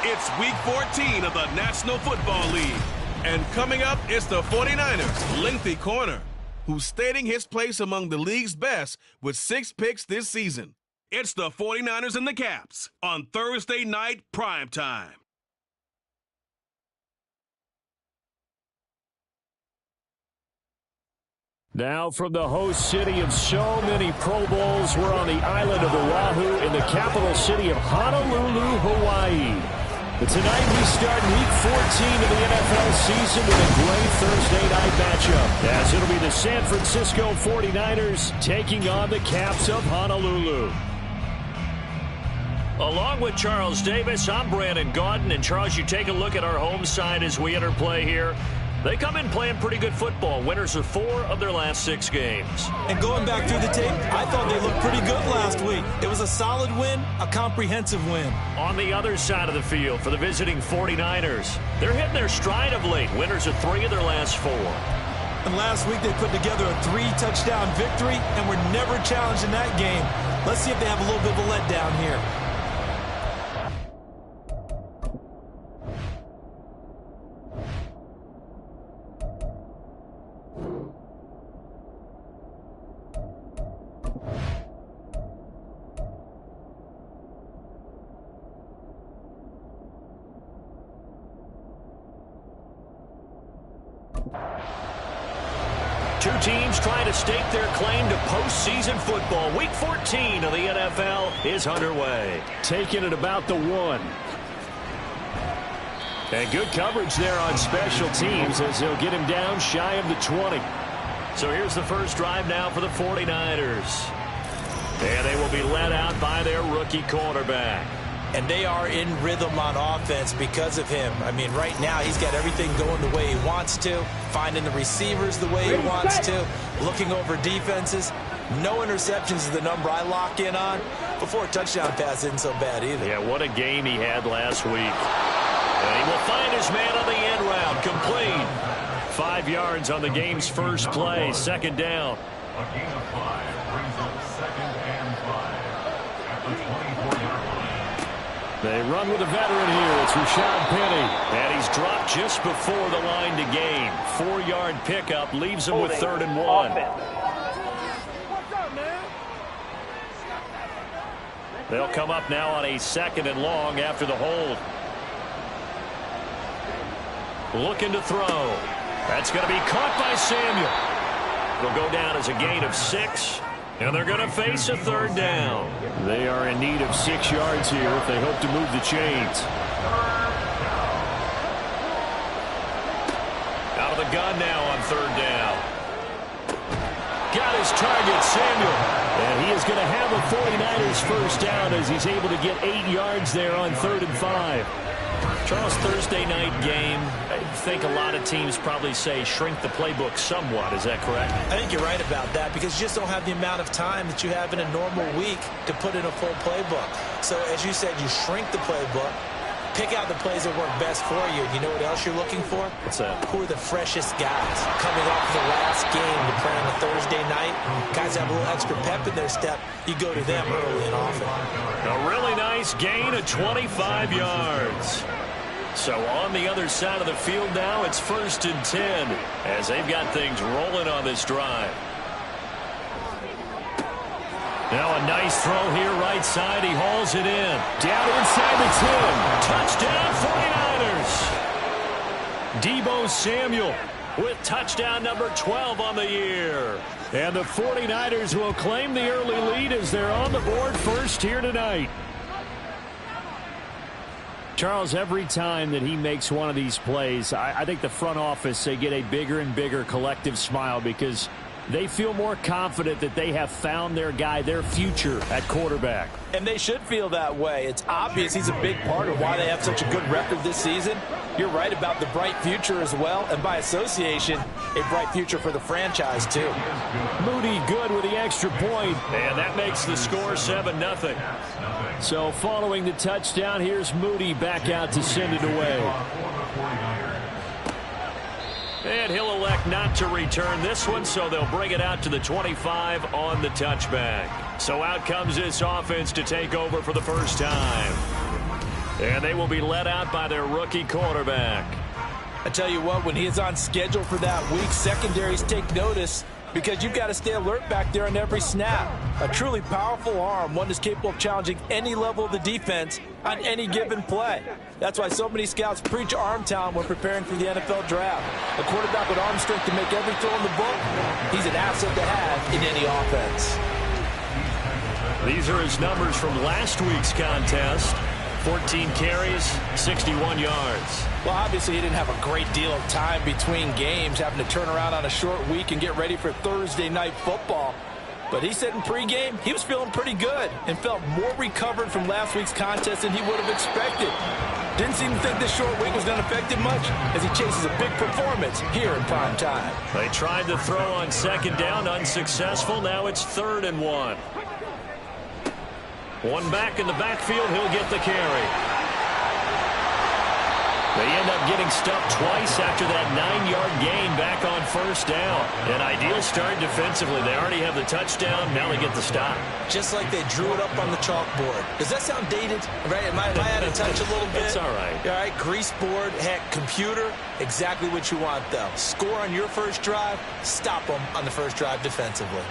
It's Week 14 of the National Football League. And coming up, it's the 49ers' lengthy corner, who's stating his place among the league's best with 6 picks this season. It's the 49ers and the Caps on Thursday night primetime. Now from the host city of so many Pro Bowls, we're on the island of Oahu in the capital city of Honolulu, Hawaii. But tonight we start Week 14 of the NFL season with a great Thursday night matchup, as it'll be the San Francisco 49ers taking on the Caps of Honolulu. Along with Charles Davis, I'm Brandon Gaudin. And Charles, you take a look at our home side as we enter play here. They come in playing pretty good football. Winners of 4 of their last 6 games. And going back through the tape, I thought they looked pretty good last week. It was a solid win, a comprehensive win. On the other side of the field for the visiting 49ers, they're hitting their stride of late. Winners of 3 of their last 4. And last week they put together a 3-touchdown victory and were never challenged in that game. Let's see if they have a little bit of a letdown here. Two teams trying to stake their claim to postseason football. Week 14 of the NFL is underway. Taking it about the 1. And good coverage there on special teams as they'll get him down shy of the 20. So here's the first drive now for the 49ers. And they will be led out by their rookie quarterback. And they are in rhythm on offense because of him. I mean, right now he's got everything going the way he wants to, finding the receivers the way he wants to, looking over defenses. No interceptions is the number I lock in on. Before a touchdown pass isn't so bad either. Yeah, what a game he had last week. And he will find his man on the end route, complete. 5 yards on the game's first play, second down. A gain of 5 brings up 2nd and 5 at the 24-yard line. They run with a veteran here. It's Rashad Penny. And he's dropped just before the line to gain. 4-yard pickup leaves him with 3rd and 1. They'll come up now on a 2nd and long after the hold. Looking to throw. That's going to be caught by Samuel. It'll go down as a gain of 6. And they're going to face a 3rd down. They are in need of 6 yards here if they hope to move the chains. Out of the gun now on 3rd down. Got his target, Samuel. And he is going to have a 49ers first down as he's able to get 8 yards there on 3rd and 5. Charles, Thursday night game, I think a lot of teams probably say shrink the playbook somewhat. Is that correct? I think you're right about that because you just don't have the amount of time that you have in a normal week to put in a full playbook. So, as you said, you shrink the playbook, pick out the plays that work best for you. You know what else you're looking for? What's that? Who are the freshest guys coming off the last game to play on a Thursday night? Guys have a little extra pep in their step. You go to them early and often. A really nice gain of 25 yards. So on the other side of the field now, it's 1st and 10 as they've got things rolling on this drive. Now a nice throw here right side. He hauls it in. Down inside the 10. Touchdown 49ers. Deebo Samuel with touchdown number 12 on the year. And the 49ers will claim the early lead as they're on the board first here tonight. Charles, every time that he makes one of these plays, I think the front office, they get a bigger and bigger collective smile because they feel more confident that they have found their guy, their future at quarterback. And they should feel that way. It's obvious he's a big part of why they have such a good record this season. You're right about the bright future as well, and by association, a bright future for the franchise too. Moody good with the extra point, and that makes the score 7-0. So following the touchdown, here's Moody back out to send it away. And he'll elect not to return this one, so they'll bring it out to the 25 on the touchback. So out comes this offense to take over for the first time. And they will be led out by their rookie quarterback. I tell you what, when he is on schedule for that week, secondaries take notice because you've got to stay alert back there on every snap. A truly powerful arm, one that's capable of challenging any level of the defense on any given play. That's why so many scouts preach arm talent when preparing for the NFL draft. A quarterback with arm strength to make every throw in the book, he's an asset to have in any offense. These are his numbers from last week's contest. 14 carries, 61 yards. Well, obviously he didn't have a great deal of time between games, having to turn around on a short week and get ready for Thursday night football. But he said in pregame he was feeling pretty good and felt more recovered from last week's contest than he would have expected. Didn't seem to think this short week was going to affect him much as he chases a big performance here in prime time. They tried to throw on second down, unsuccessful. Now it's 3rd and 1. One back in the backfield, he'll get the carry. They end up getting stuffed twice after that 9-yard gain back on 1st down. An ideal start defensively. They already have the touchdown. Now they get the stop. Just like they drew it up on the chalkboard. Does that sound dated? Right? Am I out of touch a little bit? It's all right. All right, grease board, heck, computer, exactly what you want, though. Score on your first drive, stop them on the first drive defensively.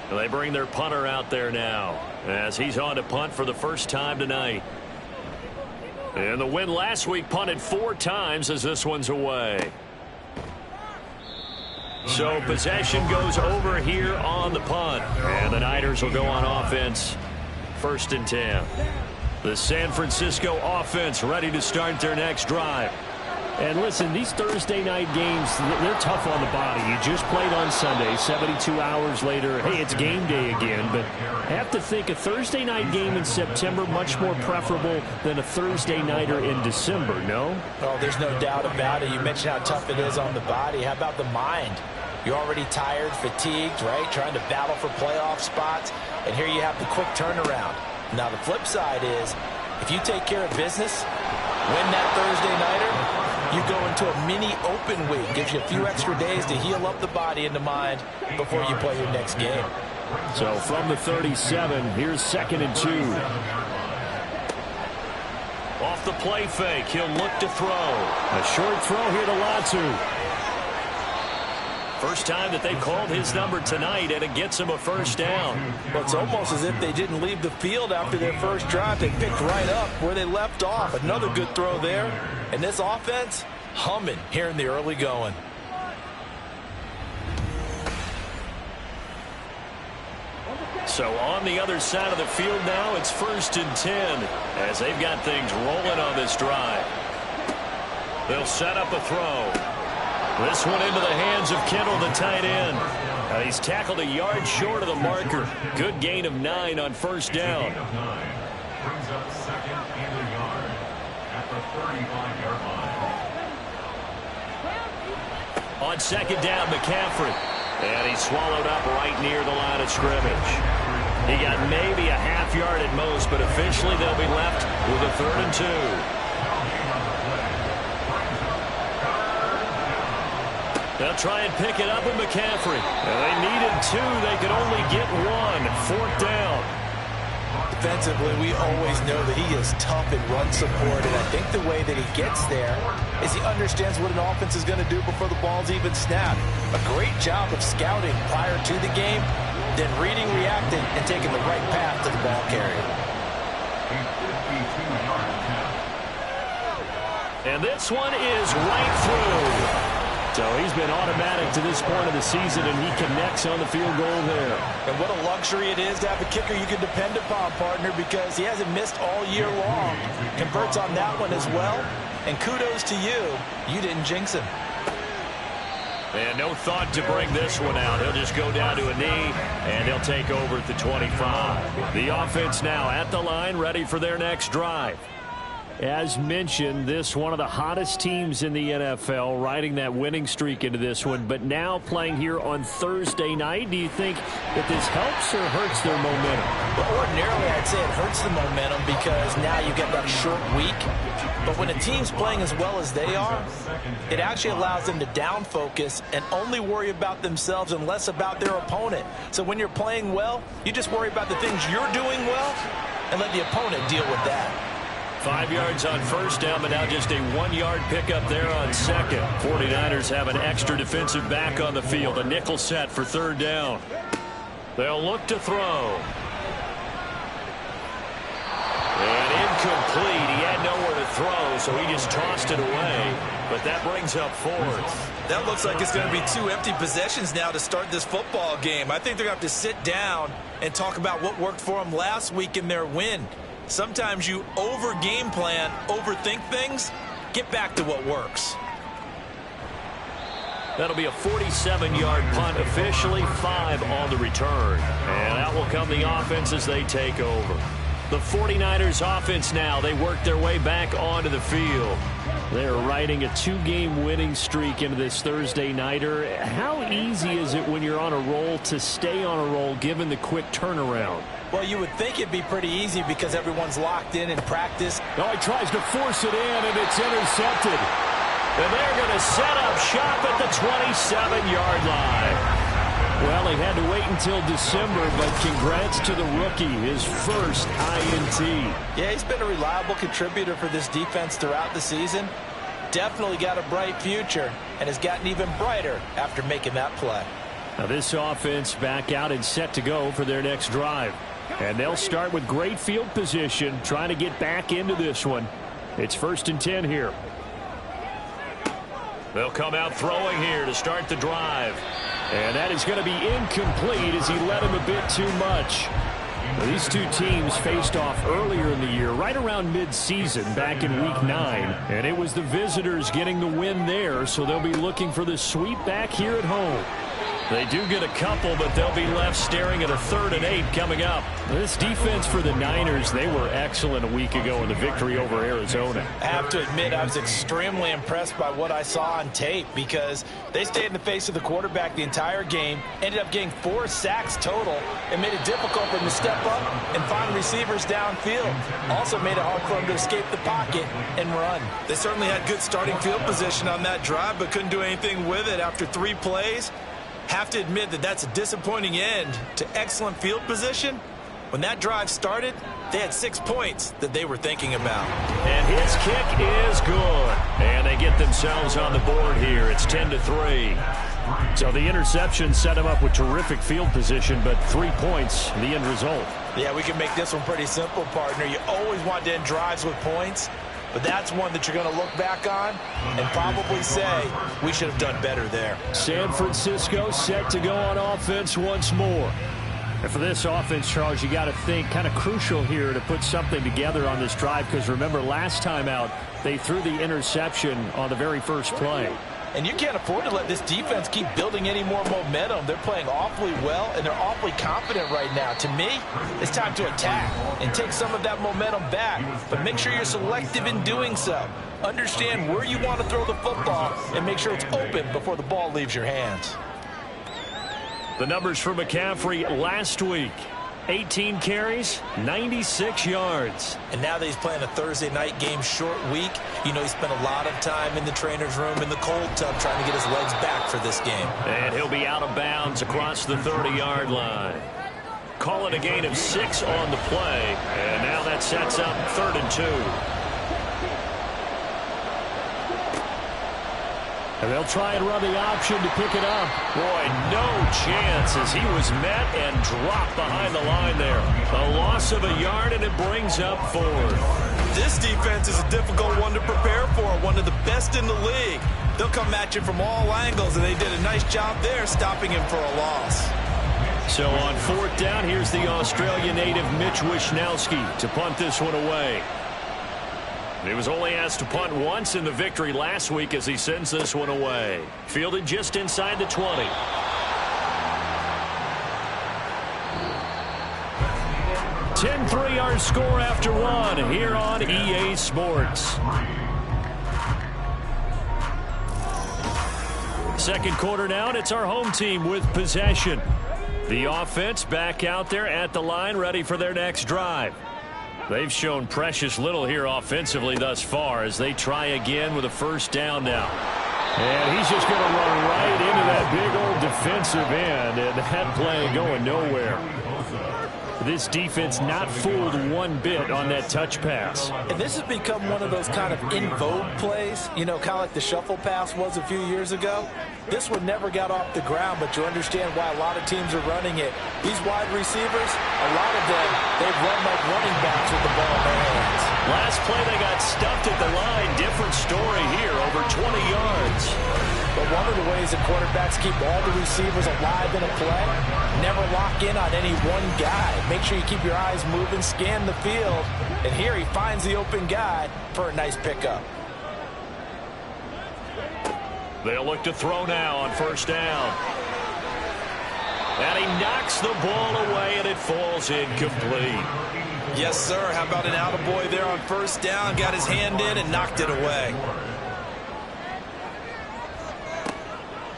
They bring their punter out there now as he's on to punt for the first time tonight. And the win last week punted 4 times as this one's away. So possession goes over here on the punt. And the Niners will go on offense. 1st and 10. The San Francisco offense ready to start their next drive. And listen, these Thursday night games, they're tough on the body. You just played on Sunday, 72 hours later, hey, it's game day again. But I have to think a Thursday night game in September much more preferable than a Thursday nighter in December, no? Oh, there's no doubt about it. You mentioned how tough it is on the body. How about the mind? You're already tired, fatigued, right? Trying to battle for playoff spots. And here you have the quick turnaround. Now, the flip side is, if you take care of business, win that Thursday nighter, you go into a mini open week. Gives you a few extra days to heal up the body and the mind before you play your next game. So from the 37, here's 2nd and 2. Off the play fake, he'll look to throw. A short throw here to Latu. First time that they called his number tonight, and it gets him a 1st down. Well, it's almost as if they didn't leave the field after their first drive. They picked right up where they left off. Another good throw there. And this offense, humming here in the early going. So on the other side of the field now, it's 1st and 10 as they've got things rolling on this drive. They'll set up a throw. This one into the hands of Kittle, the tight end. He's tackled a yard short of the marker. Good gain of 9 on 1st down. Brings up 2nd and a yard at the 35-yard line. On 2nd down, McCaffrey. And he's swallowed up right near the line of scrimmage. He got maybe a half yard at most, but officially they'll be left with a 3rd and 2. They'll try and pick it up with McCaffrey. And they needed 2. They could only get 1. 4th down. Defensively, we always know that he is tough in run support, and I think the way that he gets there is he understands what an offense is going to do before the ball's even snapped. A great job of scouting prior to the game, then reading, reacting, and taking the right path to the ball carrier. And this one is right through. So he's been automatic to this point of the season, and he connects on the field goal there. And what a luxury it is to have a kicker you can depend upon, partner, because he hasn't missed all year long. Converts on that one as well. And kudos to you. You didn't jinx him. And no thought to bring this one out. He'll just go down to a knee, and he'll take over at the 25. The offense now at the line, ready for their next drive. As mentioned, this one of the hottest teams in the NFL, riding that winning streak into this one, but now playing here on Thursday night. Do you think that this helps or hurts their momentum? Well, ordinarily, I'd say it hurts the momentum because now you get that short week. But when a team's playing as well as they are, it actually allows them to down focus and only worry about themselves and less about their opponent. So when you're playing well, you just worry about the things you're doing well and let the opponent deal with that. 5 yards on first down, but now just a 1-yard pickup there on second. 49ers have an extra defensive back on the field. A nickel set for third down. They'll look to throw. And incomplete. He had nowhere to throw, so he just tossed it away. But that brings up fourth. That looks like it's going to be 2 empty possessions now to start this football game. I think they're going to have to sit down and talk about what worked for them last week in their win. Sometimes you over-game plan, overthink things. Get back to what works. That'll be a 47-yard punt, officially 5 on the return. And out will come the offense as they take over. The 49ers offense now, they work their way back onto the field. They're riding a 2-game winning streak into this Thursday nighter. How easy is it when you're on a roll to stay on a roll given the quick turnaround? Well, you would think it'd be pretty easy because everyone's locked in practice. Oh, he tries to force it in, and it's intercepted. And they're going to set up shop at the 27-yard line. Well, he had to wait until December, but congrats to the rookie, his first INT. Yeah, he's been a reliable contributor for this defense throughout the season. Definitely got a bright future and has gotten even brighter after making that play. Now this offense back out and set to go for their next drive. And they'll start with great field position, trying to get back into this one. It's 1st and 10 here. They'll come out throwing here to start the drive. And that is going to be incomplete as he led him a bit too much. Well, these two teams faced off earlier in the year, right around mid-season, back in Week 9. And it was the visitors getting the win there, so they'll be looking for the sweep back here at home. They do get a couple, but they'll be left staring at a 3rd and 8 coming up. This defense for the Niners, they were excellent a week ago in the victory over Arizona. I have to admit, I was extremely impressed by what I saw on tape because they stayed in the face of the quarterback the entire game, ended up getting 4 sacks total, and made it difficult for him to step up and find receivers downfield. Also made it hard for him to escape the pocket and run. They certainly had good starting field position on that drive, but couldn't do anything with it after 3 plays. Have to admit that that's a disappointing end to excellent field position. When that drive started, they had 6 points that they were thinking about. And his kick is good. And they get themselves on the board here. It's 10-3. So the interception set him up with terrific field position, but 3 points, the end result. Yeah, we can make this one pretty simple, partner. You always want to end drives with points, but that's one that you're going to look back on and probably say, we should have done better there. San Francisco set to go on offense once more. And for this offense, Charles, you got to think kind of crucial here to put something together on this drive, because remember, last time out, they threw the interception on the very first play. And you can't afford to let this defense keep building any more momentum. They're playing awfully well, and they're awfully confident right now. To me, it's time to attack and take some of that momentum back, but make sure you're selective in doing so. Understand where you want to throw the football and make sure it's open before the ball leaves your hands. The numbers for McCaffrey last week: 18 carries, 96 yards. And now that he's playing a Thursday night game, short week, you know he spent a lot of time in the trainer's room in the cold tub trying to get his legs back for this game. And he'll be out of bounds across the 30-yard line. Call it a gain of 6 on the play. And now that sets up 3rd and 2. And they'll try and run the option to pick it up. Boy, no chance as he was met and dropped behind the line there. A loss of a yard, and it brings up 4th. This defense is a difficult one to prepare for, one of the best in the league. They'll come at you from all angles, and they did a nice job there stopping him for a loss. So on 4th down, here's the Australian native Mitch Wishnowsky to punt this one away. He was only asked to punt once in the victory last week as he sends this one away. Fielded just inside the 20. 10-3 our score after one here on EA Sports. Second quarter now, and it's our home team with possession. The offense back out there at the line, ready for their next drive. They've shown precious little here offensively thus far as they try again with a first down now. And he's just going to run right into that big old defensive end, and that play going nowhere. This defense not fooled one bit on that touch pass. And this has become one of those kind of in vogue plays, you know, kind of like the shuffle pass was a few years ago. This one never got off the ground, but you understand why a lot of teams are running it. These wide receivers, a lot of them, they've run like running backs with the ball in their hands. Last play, they got stuffed at the line. Different story here, over 20 yards. But one of the ways that quarterbacks keep all the receivers alive in a play, never lock in on any one guy. Make sure you keep your eyes moving, scan the field, and here he finds the open guy for a nice pickup. They'll look to throw now on first down. And he knocks the ball away, and it falls incomplete. Yes, sir. How about an attaboy there on first down? Got his hand in and knocked it away.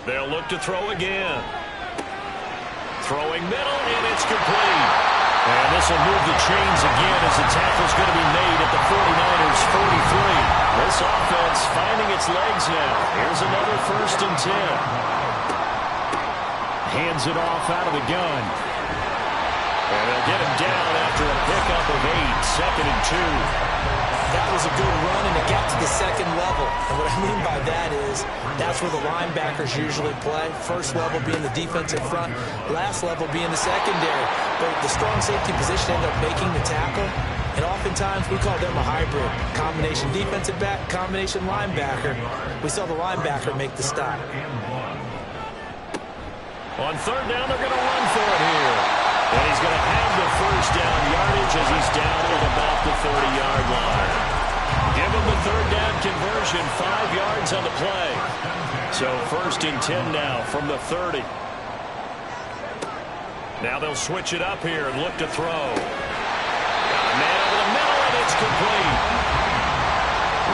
They'll look to throw again. Throwing middle, and it's complete. And this will move the chains again as the tackle's going to be made at the 49ers' 43. This offense finding its legs now. Here's another 1st and 10. Hands it off out of the gun. And they'll get him down after a pickup of 8, 2nd and 2. That was a good run, and it got to the second level. And what I mean by that is that's where the linebackers usually play. First level being the defensive front, last level being the secondary. But the strong safety position ended up making the tackle, and oftentimes we call them a hybrid. Combination defensive back, combination linebacker. We saw the linebacker make the stop. On third down, they're going to run for it here. And he's going to have the first down yardage as he's down at about the 30-yard line. Give him the third down conversion, 5 yards on the play. So 1st and 10 now from the 30. Now they'll switch it up here and look to throw. Got a man over the middle, and it's complete.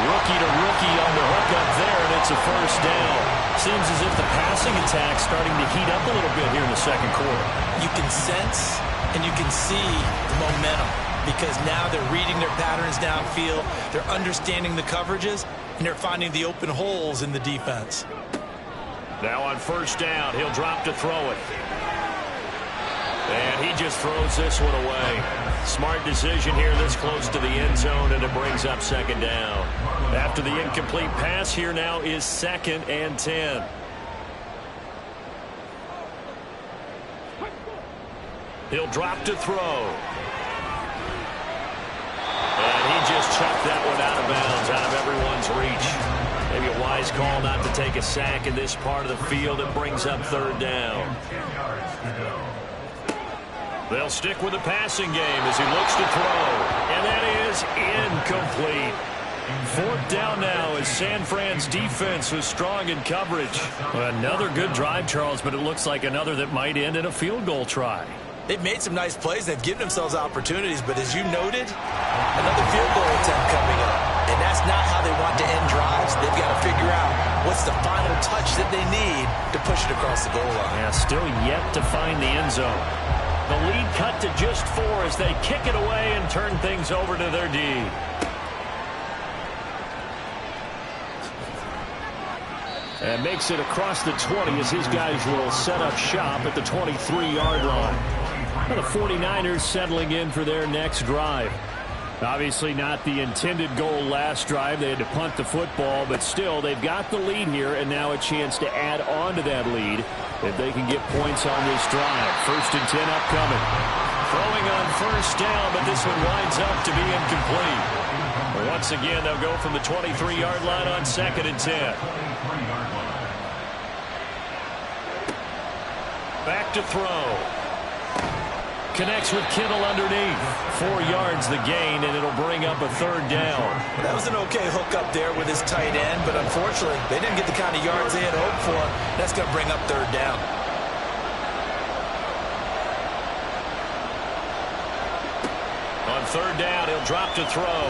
Rookie to rookie on the hook up there, and it's a first down. Seems as if the passing attack's starting to heat up a little bit here in the second quarter. You can sense and you can see the momentum because now they're reading their patterns downfield, they're understanding the coverages, and they're finding the open holes in the defense. Now on first down, he'll drop to throw it. And he just throws this one away. Smart decision here this close to the end zone, and it brings up 2nd down. After the incomplete pass, here now is 2nd and 10. He'll drop to throw. And he just chucked that one out of bounds, out of everyone's reach. Maybe a wise call not to take a sack in this part of the field. It brings up 3rd down. They'll stick with the passing game as he looks to throw. And that is incomplete. 4th down now as San Fran's defense was strong in coverage. Another good drive, Charles, but it looks like another that might end in a field goal try. They've made some nice plays. They've given themselves opportunities, but as you noted, another field goal attempt coming up. And that's not how they want to end drives. They've got to figure out what's the final touch that they need to push it across the goal line. Yeah, still yet to find the end zone. The lead cut to just 4 as they kick it away and turn things over to their D. And makes it across the 20 as his guys will set up shop at the 23-yard line. Well, the 49ers settling in for their next drive. Obviously not the intended goal last drive. They had to punt the football, but still they've got the lead here and now a chance to add on to that lead if they can get points on this drive. 1st and 10 upcoming. Throwing on first down, but this one winds up to be incomplete. Once again, they'll go from the 23-yard line on 2nd and 10. Back to throw. Connects with Kittle underneath. 4 yards the gain, and it'll bring up a 3rd down. That was an okay hook up there with his tight end, but unfortunately, they didn't get the kind of yards they had hoped for. That's going to bring up 3rd down. on third down. He'll drop to throw.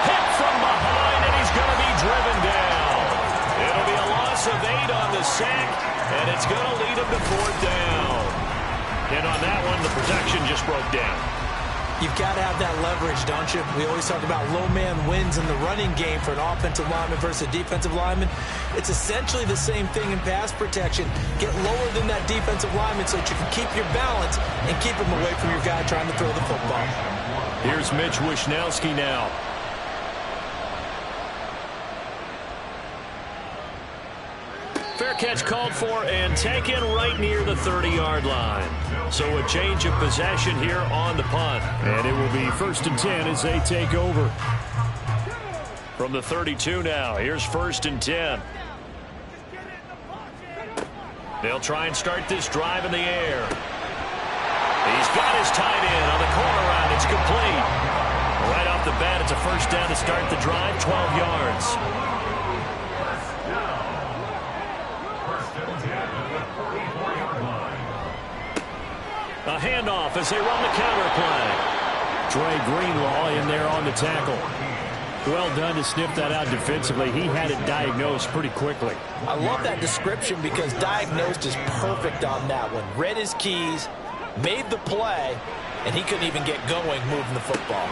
Hit from behind, and he's going to be driven down. It'll be a loss of 8 on the sack, and it's going to lead him to fourth down. And on that one, the protection just broke down. You've got to have that leverage, don't you? We always talk about low man wins in the running game for an offensive lineman versus a defensive lineman. It's essentially the same thing in pass protection. Get lower than that defensive lineman so that you can keep your balance and keep him away from your guy trying to throw the football. Here's Mitch Wishnowski now. Fair catch called for and taken right near the 30-yard line. So a change of possession here on the punt. And it will be 1st and 10 as they take over. From the 32 now, here's 1st and 10. They'll try and start this drive in the air. He's got his tight end on the corner route. It's complete. Right off the bat, it's a 1st down to start the drive, 12 yards. A handoff as they run the counter play. Dre Greenlaw in there on the tackle. Well done to sniff that out defensively. He had it diagnosed pretty quickly. I love that description because diagnosed is perfect on that one. Read his keys, made the play, and he couldn't even get going moving the football.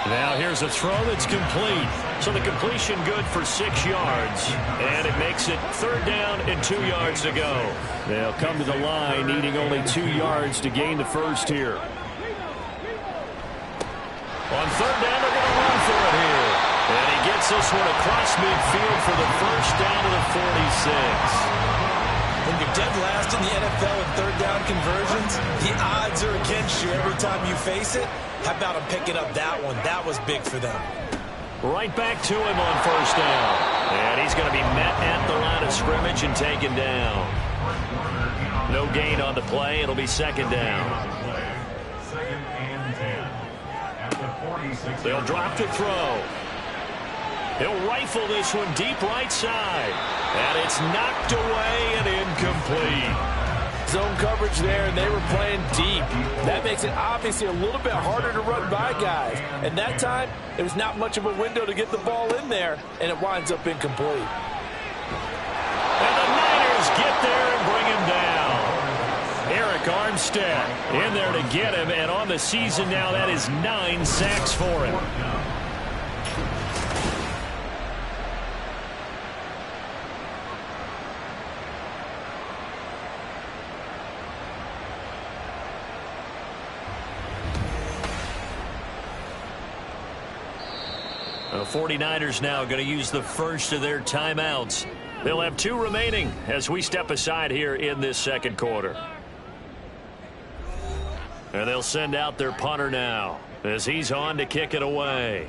Now here's a throw that's complete. So the completion good for 6 yards. And it makes it 3rd down and 2 yards to go. They'll come to the line needing only 2 yards to gain the first here. On 3rd down, they're going to run for it here. And he gets this one across midfield for the 1st down to the 46. When you're dead last in the NFL in 3rd down conversions, the odds are against you every time you face it. How about him picking up that one? That was big for them. Right back to him on 1st down. And he's going to be met at the line of scrimmage and taken down. No gain on the play. It'll be 2nd down. 2nd and 10. At the 46. They'll drop to throw. He'll rifle this one deep right side. And it's knocked away and incomplete. Zone coverage there, and they were playing deep. That makes it obviously a little bit harder to run by guys. And that time, there was not much of a window to get the ball in there, and it winds up incomplete. And the Niners get there and bring him down. Eric Armstead in there to get him, and on the season now, that is 9 sacks for him. The 49ers now going to use the first of their timeouts. They'll have 2 remaining as we step aside here in this 2nd quarter. And they'll send out their punter now as he's on to kick it away.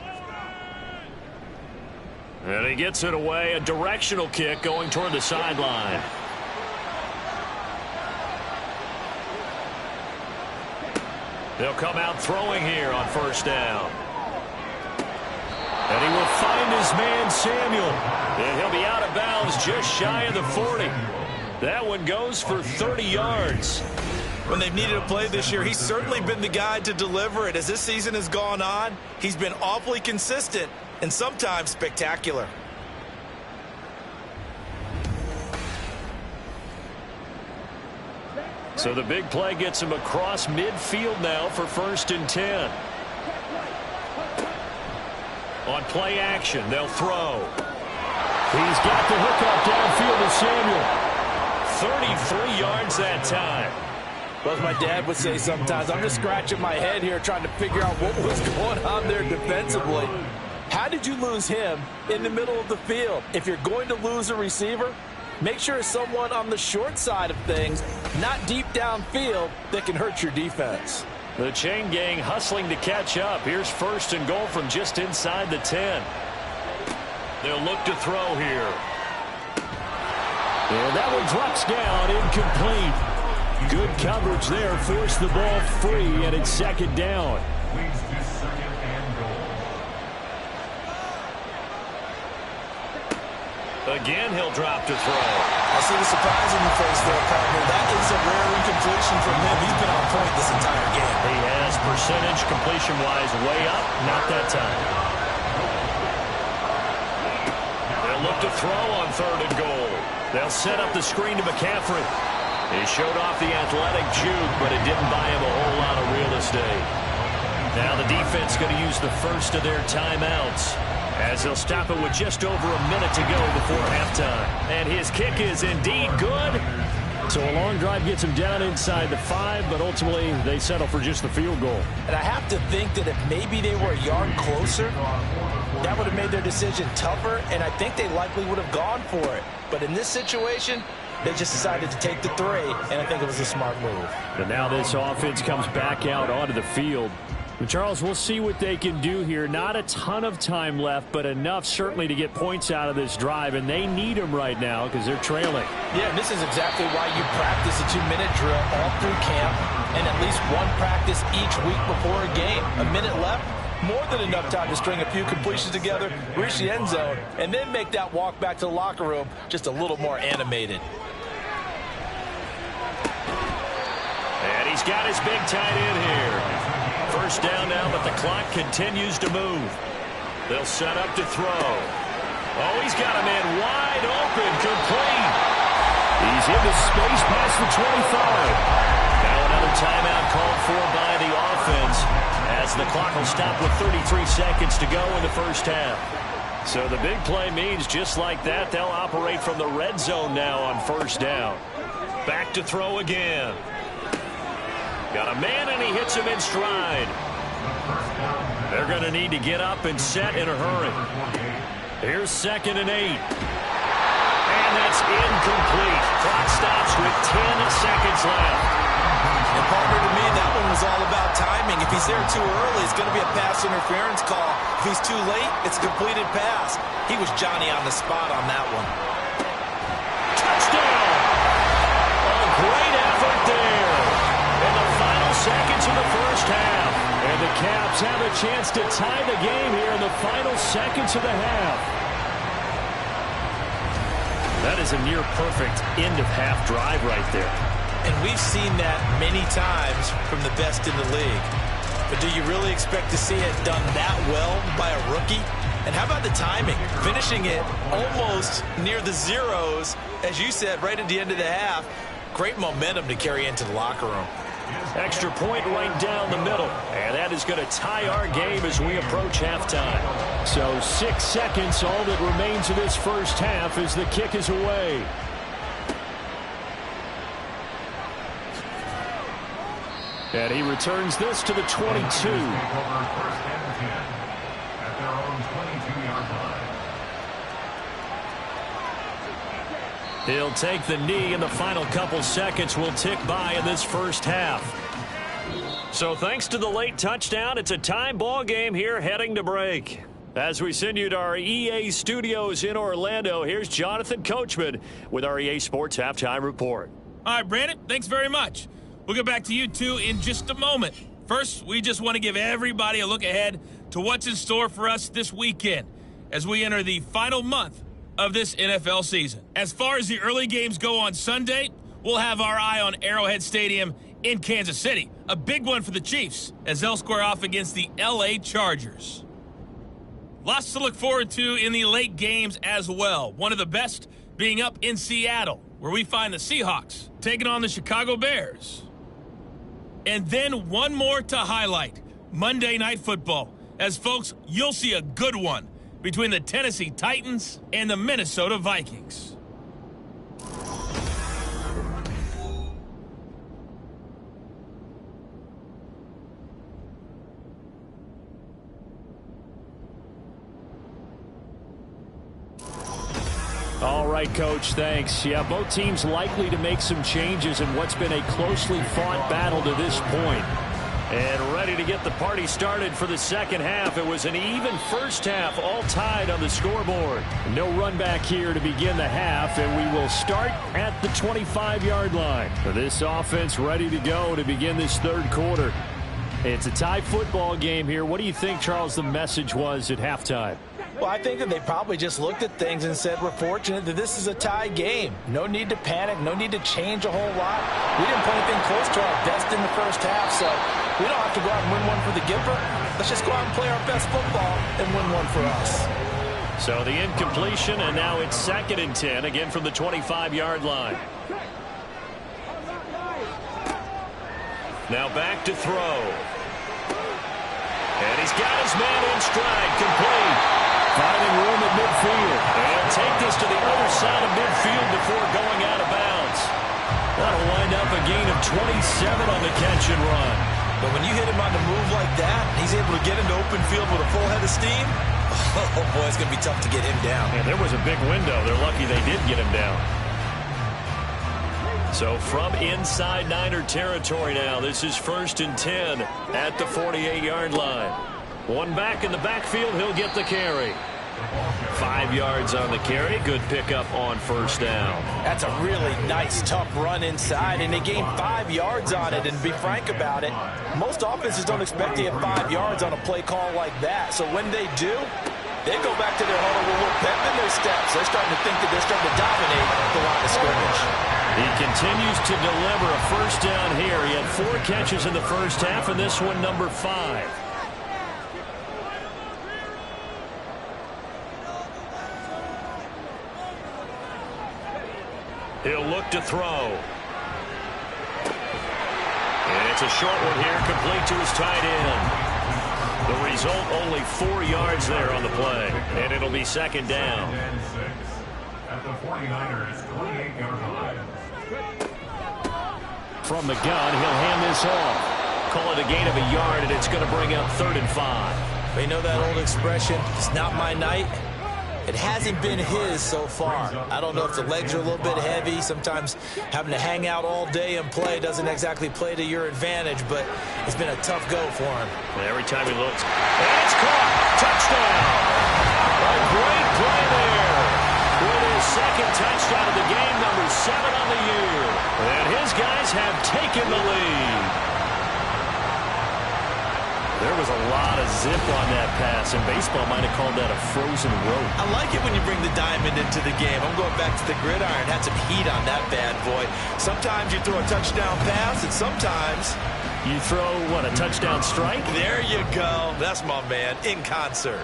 And he gets it away, a directional kick going toward the sideline. They'll come out throwing here on 1st down. And he will find his man Samuel. And he'll be out of bounds just shy of the 40. That one goes for 30 yards. When they've needed a play this year, he's certainly been the guy to deliver it. As this season has gone on, he's been awfully consistent and sometimes spectacular. So the big play gets him across midfield now for 1st and 10. On play action, they'll throw. He's got the hook up downfield to Samuel. 33 yards that time. Well, as my dad would say sometimes, I'm just scratching my head here trying to figure out what was going on there defensively. How did you lose him in the middle of the field? If you're going to lose a receiver, make sure it's someone on the short side of things, not deep downfield, that can hurt your defense. The chain gang hustling to catch up. Here's 1st and goal from just inside the 10. They'll look to throw here. And that one drops down, incomplete. Good coverage there, forced the ball free, and it's 2nd down. Leads to 2nd and goal. Again, he'll drop to throw. I see the surprise in your face there, partner. That is a rare incompletion from him. He's been on point this entire game. He has percentage completion-wise way up. Not that time. They'll look to throw on 3rd and goal. They'll set up the screen to McCaffrey. He showed off the athletic juke, but it didn't buy him a whole lot of real estate. Now the defense going to use the first of their timeouts, as they'll stop it with just over a minute to go before halftime. And his kick is indeed good. So a long drive gets him down inside the 5, but ultimately they settle for just the field goal. And I have to think that if maybe they were a yard closer, that would have made their decision tougher, and I think they likely would have gone for it. But in this situation, they just decided to take the 3, and I think it was a smart move. And now this offense comes back out onto the field. And Charles, we'll see what they can do here. Not a ton of time left, but enough certainly to get points out of this drive, and they need them right now because they're trailing. Yeah, and this is exactly why you practice a 2-minute drill all through camp and at least one practice each week before a game. A minute left, more than enough time to string a few completions together, reach the end zone, and then make that walk back to the locker room just a little more animated. And he's got his big tight end here. First down now, but the clock continues to move. They'll set up to throw. Oh, he's got a man wide open, complete. He's into space past the 25. Now another timeout called for by the offense, as the clock will stop with 33 seconds to go in the first half. So the big play means just like that, they'll operate from the red zone now on first down. Back to throw again. Got a man, and he hits him in stride. They're going to need to get up and set in a hurry. Here's 2nd and 8. And that's incomplete. Clock stops with 10 seconds left. And partner, to me, that one was all about timing. If he's there too early, it's going to be a pass interference call. If he's too late, it's a completed pass. He was Johnny on the spot on that one. Touchdown! A great effort there. In the final seconds of the first half. And the Caps have a chance to tie the game here in the final seconds of the half. That is a near-perfect end-of-half drive right there. And we've seen that many times from the best in the league. But do you really expect to see it done that well by a rookie? And how about the timing? Finishing it almost near the zeros, as you said, right at the end of the half. Great momentum to carry into the locker room. Extra point right down the middle. And that is going to tie our game as we approach halftime. So 6 seconds, all that remains of this first half as the kick is away. And he returns this to the 22. He'll take the knee, and the final couple seconds will tick by in this first half. So thanks to the late touchdown, it's a tie ball game here heading to break. As we send you to our EA studios in Orlando, here's Jonathan Coachman with our EA Sports Halftime Report. All right, Brandon, thanks very much. We'll get back to you two in just a moment. First, we just want to give everybody a look ahead to what's in store for us this weekend as we enter the final month of this NFL season. As far as the early games go on Sunday, we'll have our eye on Arrowhead Stadium in Kansas City. A big one for the Chiefs as they'll square off against the LA Chargers. Lots to look forward to in the late games as well. One of the best being up in Seattle, where we find the Seahawks taking on the Chicago Bears. And then one more to highlight, Monday Night Football. As folks, you'll see a good one between the Tennessee Titans and the Minnesota Vikings. All right, Coach, thanks. Yeah, both teams likely to make some changes in what's been a closely fought battle to this point. And ready to get the party started for the second half. It was an even first half, all tied on the scoreboard. No run back here to begin the half, and we will start at the 25-yard line. This offense ready to go to begin this third quarter. It's a tie football game here. What do you think, Charles, the message was at halftime? Well, I think that they probably just looked at things and said, we're fortunate that this is a tie game. No need to panic, no need to change a whole lot. We didn't play anything close to our best in the first half, so we don't have to go out and win one for the Gipper. Let's just go out and play our best football and win one for us. So the incompletion, and now it's 2nd and 10, again from the 25-yard line. Now back to throw. And he's got his man in stride, complete. Finding room at midfield. And take this to the other side of midfield before going out of bounds. That'll wind up a gain of 27 on the catch and run. But when you hit him on the move like that, he's able to get into open field with a full head of steam. Oh, boy, it's going to be tough to get him down. And there was a big window. They're lucky they did get him down. So from inside Niner territory now, this is 1st and 10 at the 48-yard line. One back in the backfield, he'll get the carry. 5 yards on the carry. Good pickup on 1st down. That's a really nice, tough run inside, and they gained 5 yards on it. And to be frank about it, most offenses don't expect to get 5 yards on a play call like that. So when they do, they go back to their huddle with a little pep in their steps. They're starting to think that they're starting to dominate the line of scrimmage. He continues to deliver a 1st down here. He had 4 catches in the first half, and this one number 5. He'll look to throw. And it's a short one here, complete to his tight end. The result, only 4 yards there on the play. And it'll be 2nd down. At the 49ers, 28-yard line. From the gun, he'll hand this off. Call it a gain of a yard, and it's going to bring up 3rd and 5. You know that old expression, it's not my night? It hasn't been his so far. I don't know if the legs are a little bit heavy. Sometimes having to hang out all day and play doesn't exactly play to your advantage, but it's been a tough go for him. And every time he looks, and it's caught. Touchdown. A great play there. With his 2nd touchdown of the game, number 7 on the year. And his guys have taken the lead. There was a lot of zip on that pass, and baseball might have called that a frozen rope. I like it when you bring the diamond into the game. I'm going back to the gridiron. Had some heat on that bad boy. Sometimes you throw a touchdown pass, and sometimes you throw, what, a touchdown strike? There you go. That's my man, in concert.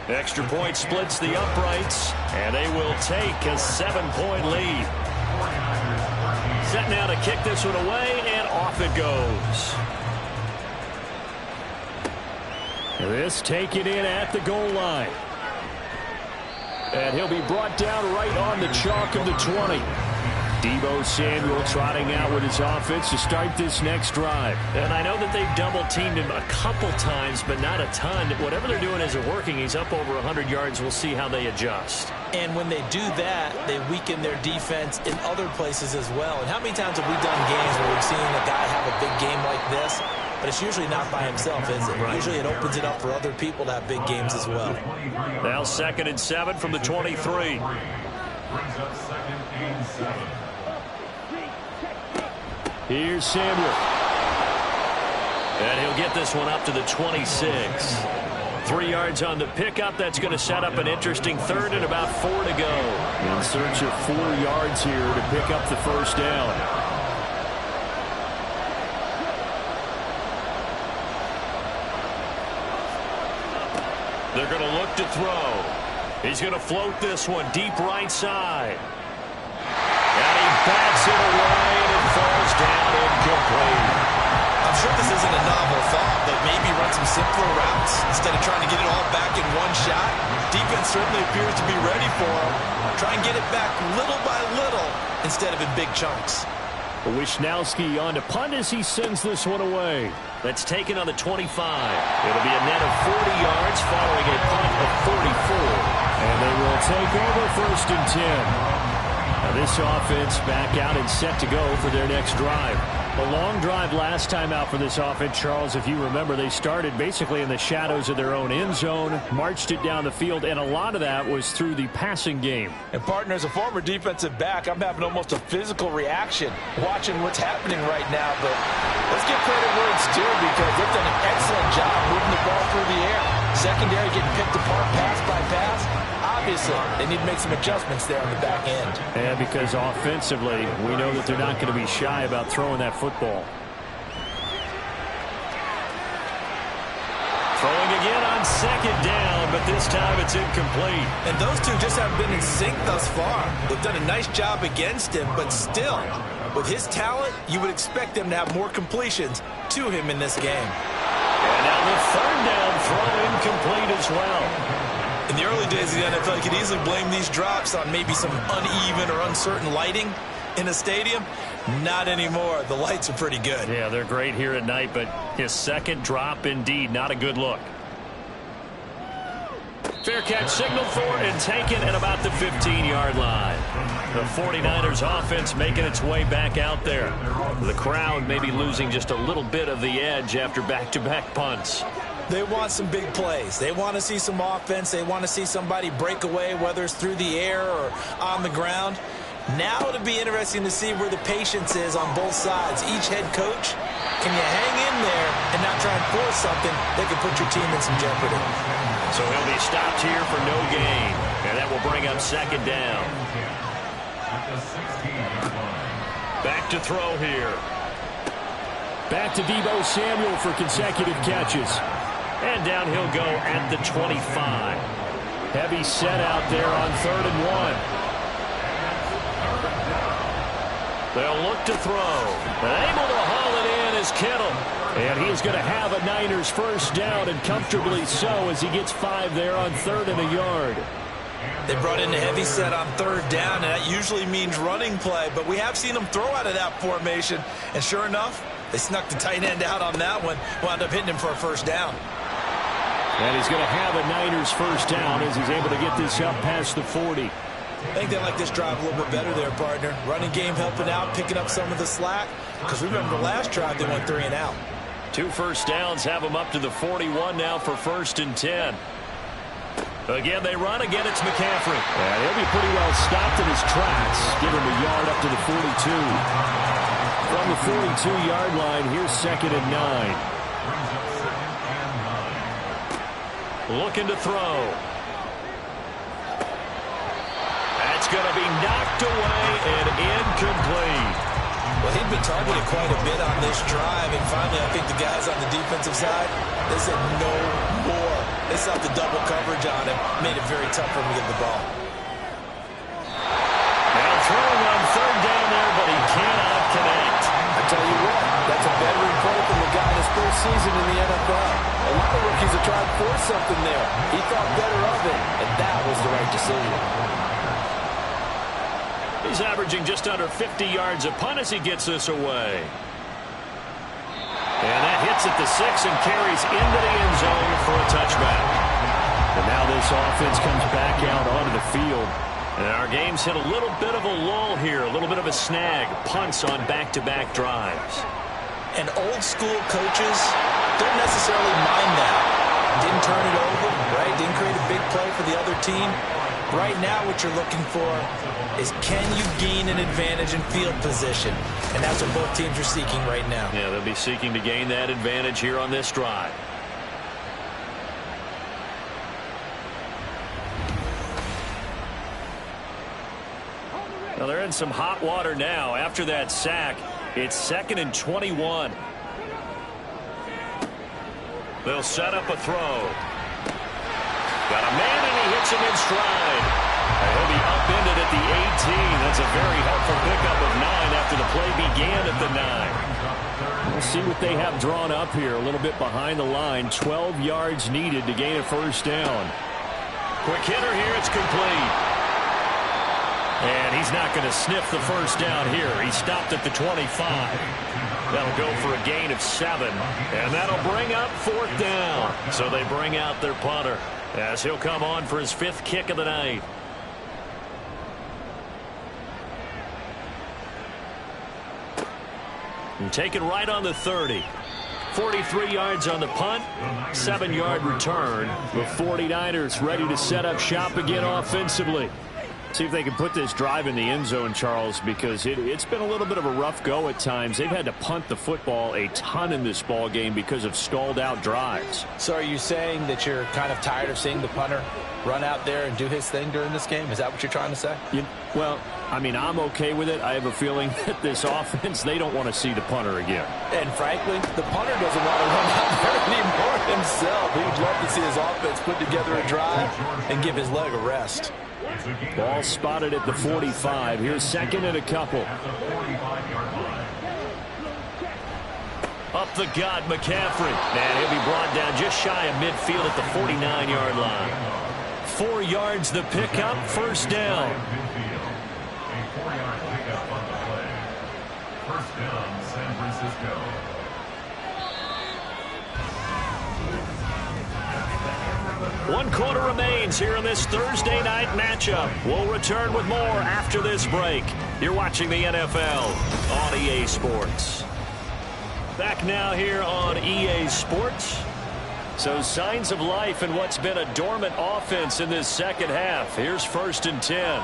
Extra point splits the uprights, and they will take a 7-point lead. Set now to kick this one away, and off it goes. This taken in at the goal line. And he'll be brought down right on the chalk of the 20. Deebo Samuel trotting out with his offense to start this next drive. And I know that they've double-teamed him a couple times, but not a ton. Whatever they're doing isn't working. He's up over 100 yards. We'll see how they adjust. And when they do that, they weaken their defense in other places as well. And how many times have we done games where we've seen a guy have a big game like this? But it's usually not by himself, is it? Right. Usually it opens it up for other people to have big games as well. Now 2nd and 7 from the 23. Brings up 2nd and 7. Here's Samuel. And he'll get this one up to the 26. 3 yards on the pickup. That's going to set up an interesting 3rd and about 4 to go. In search of 4 yards here to pick up the 1st down. They're going to look to throw. He's going to float this one deep right side. And he bats it away, and it falls down incomplete. I'm sure this isn't a novel thought, but maybe run some simpler routes instead of trying to get it all back in one shot. Defense certainly appears to be ready for him. Try and get it back little by little instead of in big chunks. Wishnowski on to punt as he sends this one away. That's taken on the 25. It'll be a net of 40 yards following a punt of 44. And they will take over 1st and 10. Now this offense back out and set to go for their next drive. A long drive last time out for this offense, Charles. If you remember, they started basically in the shadows of their own end zone, marched it down the field, and a lot of that was through the passing game. And, partner, as a former defensive back, I'm having almost a physical reaction watching what's happening right now. But let's give credit where it's due because they've done an excellent job moving the ball through the air. Secondary getting picked apart pass by pass. Obviously, they need to make some adjustments there on the back end. And because offensively, we know that they're not going to be shy about throwing that football. Throwing again on second down, but this time it's incomplete. And those two just haven't been in sync thus far. They've done a nice job against him, but still, with his talent, you would expect them to have more completions to him in this game. And now the third down throw incomplete as well. In the early days of the NFL, you could easily blame these drops on maybe some uneven or uncertain lighting in a stadium. Not anymore. The lights are pretty good. Yeah, they're great here at night, but his second drop, indeed, not a good look. Fair catch signaled for and taken at about the 15-yard line. The 49ers offense making its way back out there. The crowd may be losing just a little bit of the edge after back-to-back punts. They want some big plays. They want to see some offense. They want to see somebody break away, whether it's through the air or on the ground. Now it'll be interesting to see where the patience is on both sides. Each head coach, can you hang in there and not try and force something that can put your team in some jeopardy? So he'll be stopped here for no gain. And that will bring up second down. Back to throw here. Back to Deebo Samuel for consecutive catches. And down he'll go at the 25. Heavy set out there on 3rd and 1. They'll look to throw. Able to haul it in is Kittle. And he's going to have a Niners first down, and comfortably so, as he gets 5 there on 3rd and a yard. They brought in a heavy set on 3rd down, and that usually means running play. But we have seen them throw out of that formation. And sure enough, they snuck the tight end out on that one. Wound up hitting him for a first down. And he's going to have a Niners first down as he's able to get this up past the 40. I think they like this drive a little bit better there, partner. Running game helping out, picking up some of the slack. Because remember, the last drive they went 3 and out. 2 first downs have them up to the 41 now for 1st and 10. Again, they run. Again, it's McCaffrey. Yeah, he'll be pretty well stopped in his tracks. Give him a yard up to the 42. From the 42-yard line, here's 2nd and 9. Looking to throw. That's going to be knocked away and incomplete. Well, he'd been targeted quite a bit on this drive, and finally I think the guys on the defensive side, they said no more. They set the double coverage on him, made it very tough for him to get the ball. Now throwing on 3rd down there, but he cannot connect. I tell you what, that's a veteran play from the guy in his first season in the NFL. A lot of rookies have tried to force something there. He thought better of it, and that was the right decision. He's averaging just under 50 yards a punt as he gets this away. And that hits at the 6 and carries into the end zone for a touchback. And now this offense comes back out onto the field. And our game's hit a little bit of a lull here, a little bit of a snag. Punts on back-to-back drives. And old-school coaches don't necessarily mind that. Didn't turn it over, right? Didn't create a big play for the other team. Right now what you're looking for is can you gain an advantage in field position? And that's what both teams are seeking right now. Yeah, they'll be seeking to gain that advantage here on this drive. Well, they're in some hot water now. After that sack, it's 2nd and 21. They'll set up a throw. Got a man, and he hits him in stride. And he'll be upended at the 18. That's a very helpful pickup of 9 after the play began at the 9. We'll see what they have drawn up here. A little bit behind the line. 12 yards needed to gain a first down. Quick hitter here. It's complete. And he's not going to sniff the first down here. He stopped at the 25. That'll go for a gain of 7. And that'll bring up 4th down. So they bring out their punter as he'll come on for his 5th kick of the night. And take it right on the 30. 43 yards on the punt, 7-yard return. The 49ers ready to set up shop again offensively. See if they can put this drive in the end zone, Charles, because it's been a little bit of a rough go at times. They've had to punt the football a ton in this ball game because of stalled out drives. So are you saying that you're kind of tired of seeing the punter run out there and do his thing during this game? Is that what you're trying to say? Well, I mean, I'm okay with it. I have a feeling that this offense, they don't want to see the punter again. And frankly, the punter doesn't want to run out there anymore himself. He would love to see his offense put together a drive and give his leg a rest. Ball spotted at the 45. Here's second and a couple. Up the gut, McCaffrey. And he'll be brought down just shy of midfield at the 49-yard line. 4 yards the pickup, first down. A 4-yard pickup on the play. First down, San Francisco. One quarter remains here in this Thursday night matchup. We'll return with more after this break. You're watching the NFL on EA Sports. Back now here on EA Sports. So signs of life in what's been a dormant offense in this second half. Here's 1st and 10.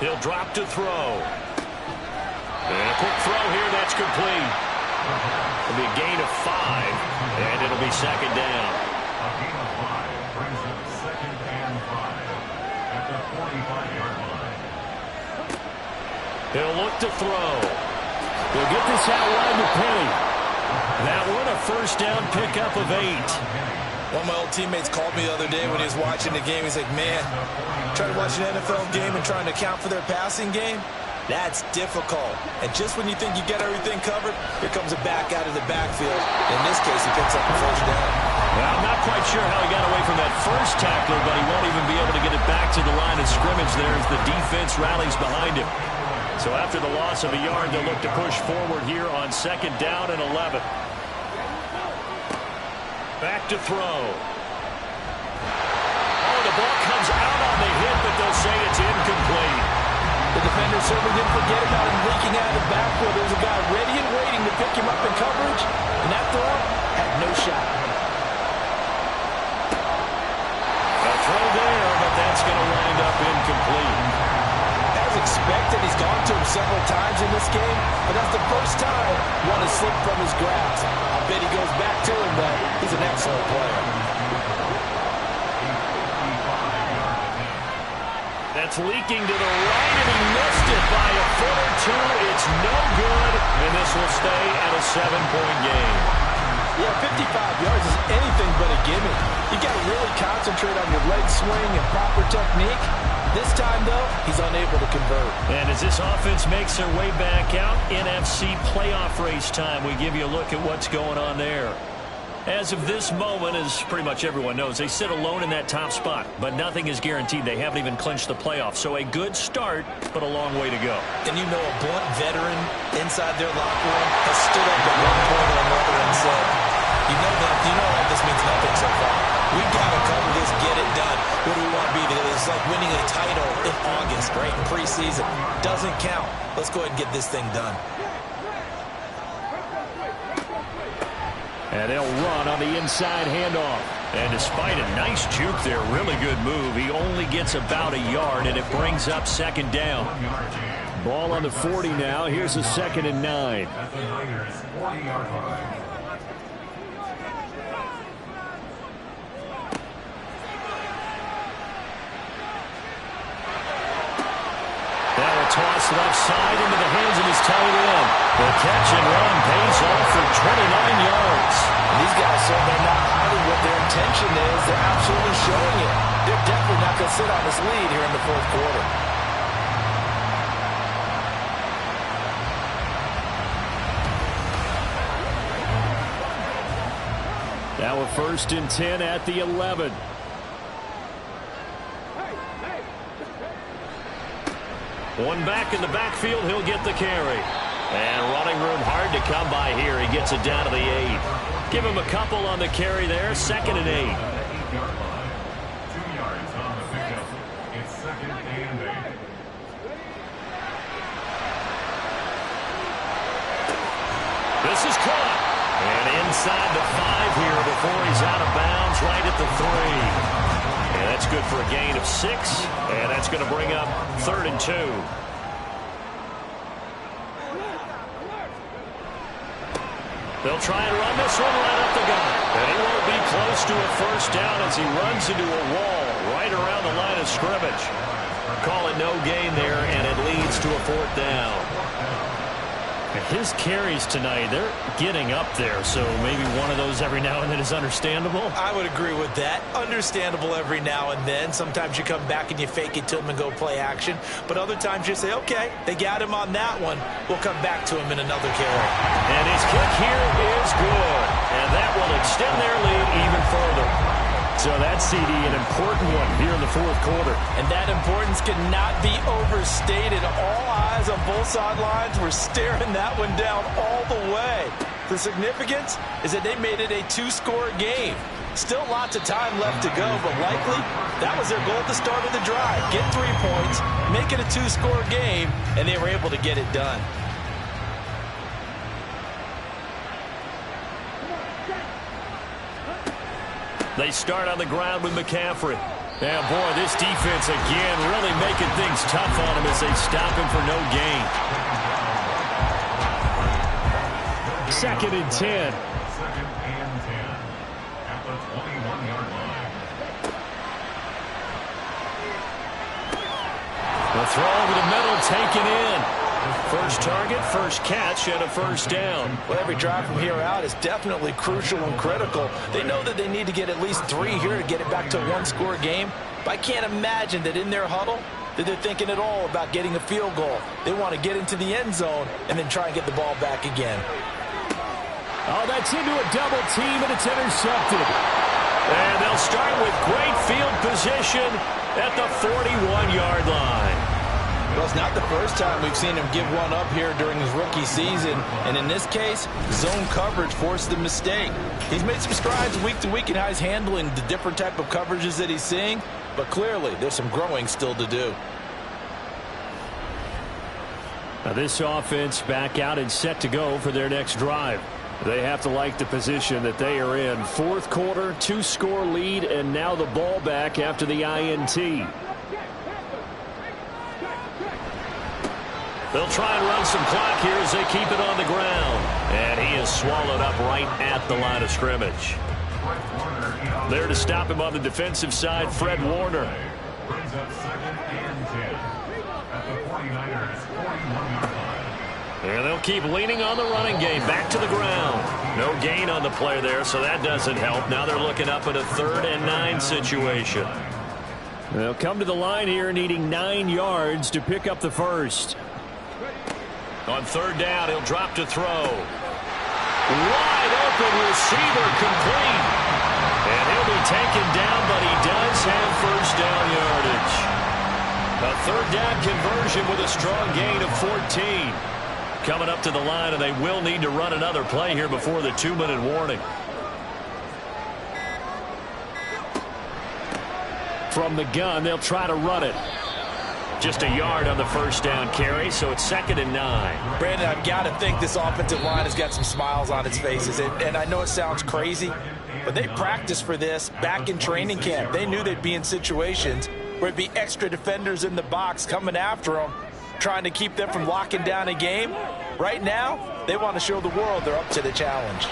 He'll drop to throw. And a quick throw here, that's complete. It'll be a gain of 5, and it'll be second down. A gain of 5 brings up 2nd and 5 at the 45-yard line. He'll look to throw. He'll get this out wide to Penny. That one a first down pickup of 8. One of my old teammates called me the other day when he was watching the game. He's like, man, trying to watch an NFL game and trying to account for their passing game? That's difficult. And just when you think you get everything covered, here comes a back out of the backfield. In this case, he picks up a first down. Well, I'm not quite sure how he got away from that first tackler, but he won't even be able to get it back to the line of scrimmage there as the defense rallies behind him. So after the loss of a yard, they'll look to push forward here on 2nd down and 11. Back to throw. Oh, the ball comes out on the hit, but they'll say it's incomplete. The defender certainly didn't forget about him leaking out of the backfield. There was a guy ready and waiting to pick him up in coverage, and that throw had no shot. A throw there, but that's going to wind up incomplete. As expected, he's gone to him several times in this game, but that's the first time one has slipped from his grasp. I bet he goes back to him, but he's an excellent player. That's leaking to the right, and he missed it by a foot or 2. It's no good, and this will stay at a 7-point game. Yeah, 55 yards is anything but a gimme. You got to really concentrate on your leg swing and proper technique. This time, though, he's unable to convert. And as this offense makes their way back out, NFC playoff race time, we give you a look at what's going on there. As of this moment, as pretty much everyone knows, they sit alone in that top spot, but nothing is guaranteed. They haven't even clinched the playoffs. So a good start, but a long way to go. And you know a blunt veteran inside their locker room has stood up at one point or another and said, you know that this means nothing so far. We've got to cover this, get it done. What do we want to be? It's like winning a title in August, right? In preseason. Doesn't count. Let's go ahead and get this thing done. And they'll run on the inside handoff. And despite a nice juke there, really good move, he only gets about a yard, and it brings up 2nd down. Ball on the 40 now. Here's a 2nd and 9. At the Niners' 40-yard line. That will toss left side into the hands of his tight end. The catch and run pays off for 29 yards. And these guys certainly not hiding what their intention is. They're absolutely showing it. They're definitely not going to sit on this lead here in the 4th quarter. Now a 1st and 10 at the 11. One back in the backfield, he'll get the carry. And running room hard to come by here. He gets it down to the 8. Give him a couple on the carry there. 2nd and 8. 8-yard line. 2 yards on the pickup. It's 2nd and 8. This is caught. And inside the 5 here before he's out of bounds right at the 3. And that's good for a gain of 6. And that's going to bring up 3rd and 2. They'll try and run this one right up the gut. And he won't be close to a first down as he runs into a wall right around the line of scrimmage. Call it no gain there, and it leads to a 4th down. His carries tonight, they're getting up there, so maybe one of those every now and then is understandable. I would agree with that. Understandable every now and then. Sometimes you come back and you fake it to him and go play action. But other times you say, okay, they got him on that one. We'll come back to him in another carry. And his kick here is good. And that will extend their lead even further. So that CD, an important one here in the 4th quarter. And that importance cannot be overstated. All eyes on both sidelines were staring that one down all the way. The significance is that they made it a 2-score game. Still lots of time left to go, but likely that was their goal at the start of the drive. Get 3 points, make it a 2-score game, and they were able to get it done. They start on the ground with McCaffrey. And boy, this defense again really making things tough on him as they stop him for no gain. 2nd and 10. 2nd and 10 at the 21-yard line. The throw over the middle taken in. First target, first catch, and a first down. Well, every drive from here out is definitely crucial and critical. They know that they need to get at least 3 here to get it back to a 1-score game. But I can't imagine that in their huddle that they're thinking at all about getting a field goal. They want to get into the end zone and then try and get the ball back again. Oh, that's into a double team, and it's intercepted. And they'll start with great field position at the 41-yard line. Well, it's not the first time we've seen him give one up here during his rookie season. And in this case, zone coverage forced the mistake. He's made some strides week to week in how he's handling the different type of coverages that he's seeing. But clearly, there's some growing still to do. Now this offense back out and set to go for their next drive. They have to like the position that they are in. 4th quarter, 2-score lead, and now the ball back after the INT. They'll try and run some clock here as they keep it on the ground. And he is swallowed up right at the line of scrimmage. There to stop him on the defensive side, Fred Warner. Brings up 2nd and 10 at the 49ers 41-yard line. And they'll keep leaning on the running game. Back to the ground. No gain on the play there, so that doesn't help. Now they're looking up at a 3rd and 9 situation. They'll come to the line here needing 9 yards to pick up the first. On 3rd down, he'll drop to throw. Wide open receiver complete. And he'll be taken down, but he does have first down yardage. A 3rd down conversion with a strong gain of 14. Coming up to the line, and they will need to run another play here before the 2-minute warning. From the gun, they'll try to run it. Just a yard on the first down carry, so it's 2nd and 9. Brandon, I've got to think this offensive line has got some smiles on its faces. And I know it sounds crazy, but they practiced for this back in training camp. They knew they'd be in situations where it'd be extra defenders in the box coming after them, trying to keep them from locking down a game. Right now, they want to show the world they're up to the challenge.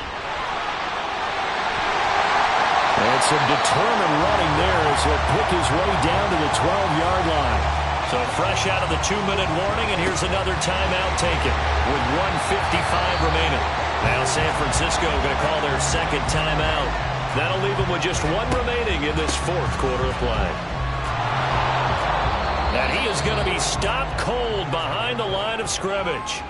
And some determined running there as he'll pick his way down to the 12-yard line. So fresh out of the 2-minute warning, and here's another timeout taken with 1:55 remaining. Now San Francisco going to call their 2nd timeout. That'll leave them with just 1 remaining in this 4th quarter of play. And he is going to be stopped cold behind the line of scrimmage.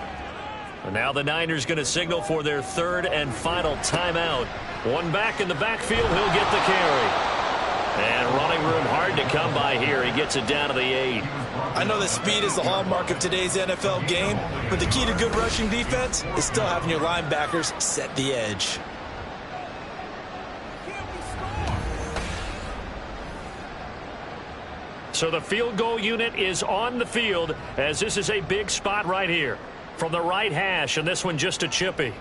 And now the Niners going to signal for their 3rd and final timeout. One back in the backfield, he'll get the carry. And running room hard to come by here. He gets it down to the 8. I know that speed is the hallmark of today's NFL game, but the key to good rushing defense is still having your linebackers set the edge. So the field goal unit is on the field as this is a big spot right here. From the right hash, and this one just a chippy.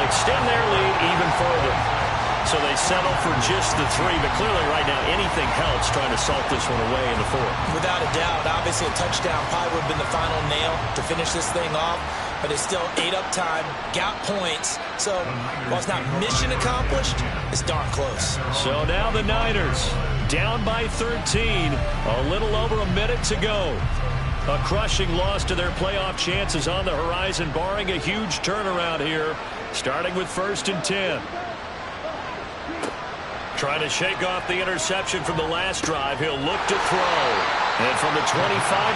extend their lead even further. So they settle for just the 3, but clearly right now anything helps trying to salt this one away in the 4th. Without a doubt, obviously a touchdown probably would have been the final nail to finish this thing off, but it's still 8 up time, got points, so while it's not mission accomplished, it's darn close. So now the Niners down by 13, a little over a minute to go. A crushing loss to their playoff chances on the horizon, barring a huge turnaround here, starting with 1st and 10. Trying to shake off the interception from the last drive. He'll look to throw. And from the 25,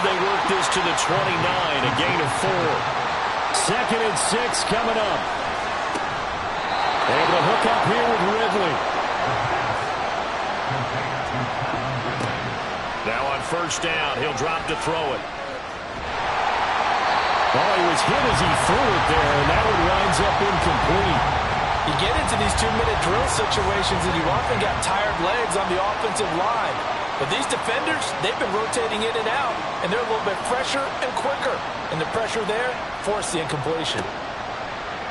they work this to the 29, a gain of 4. 2nd and 6 coming up. Able to hook up here with Ridley. Now on 1st down, he'll drop to throw it. Oh, he was hit as he threw it there, and that one winds up incomplete. You get into these 2-minute drill situations and you often got tired legs on the offensive line. But these defenders, they've been rotating in and out, and they're a little bit fresher and quicker. And the pressure there forced the incompletion.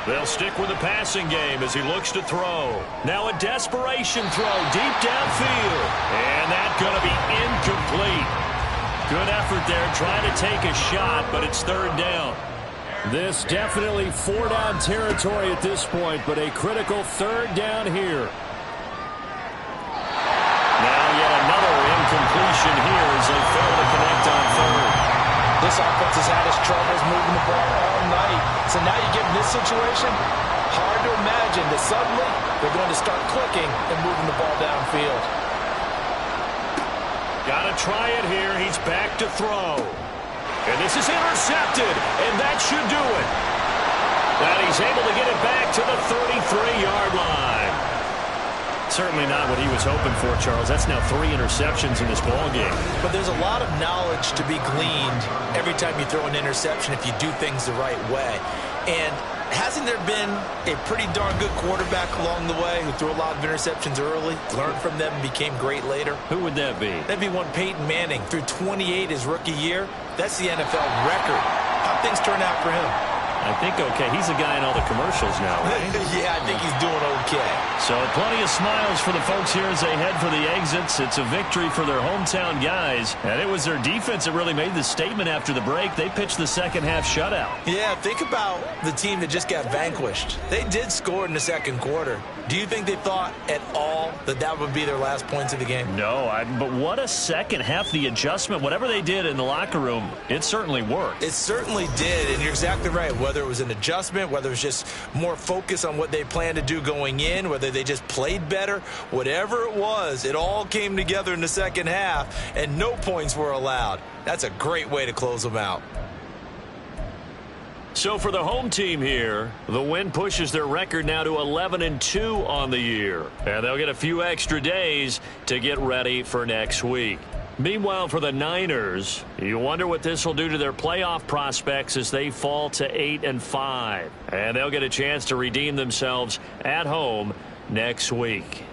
They'll stick with the passing game as he looks to throw. Now a desperation throw deep downfield. And that's going to be incomplete. Good effort there trying to take a shot, but it's 3rd down. This definitely 4-down territory at this point, but a critical 3rd down here. Now yet another incompletion here as they fail to connect on 3rd. This offense has had its troubles moving the ball all night. So now you get in this situation, hard to imagine that suddenly they're going to start clicking and moving the ball downfield. Got to try it here. He's back to throw. And this is intercepted, and that should do it. And he's able to get it back to the 33-yard line. Certainly not what he was hoping for, Charles. That's now 3 interceptions in this ballgame. But there's a lot of knowledge to be gleaned every time you throw an interception if you do things the right way. And hasn't there been a pretty darn good quarterback along the way who threw a lot of interceptions early, learned from them, and became great later? Who would that be? That'd be one Peyton Manning. Threw 28 his rookie year. That's the NFL record. How'd things turn out for him? I think okay. He's the guy in all the commercials now, right? Yeah, I think he's doing okay. So plenty of smiles for the folks here as they head for the exits. It's a victory for their hometown guys. And it was their defense that really made the statement after the break. They pitched the second-half shutout. Yeah, think about the team that just got vanquished. They did score in the 2nd quarter. Do you think they thought at all that that would be their last points of the game? No, but what a second half. The adjustment, whatever they did in the locker room, it certainly worked. It certainly did, and you're exactly right. Whether it was an adjustment, whether it was just more focus on what they planned to do going in, whether they just played better, whatever it was, it all came together in the second half, and no points were allowed. That's a great way to close them out. So for the home team here, the win pushes their record now to 11-2 on the year. And they'll get a few extra days to get ready for next week. Meanwhile, for the Niners, you wonder what this will do to their playoff prospects as they fall to 8-5. And they'll get a chance to redeem themselves at home next week.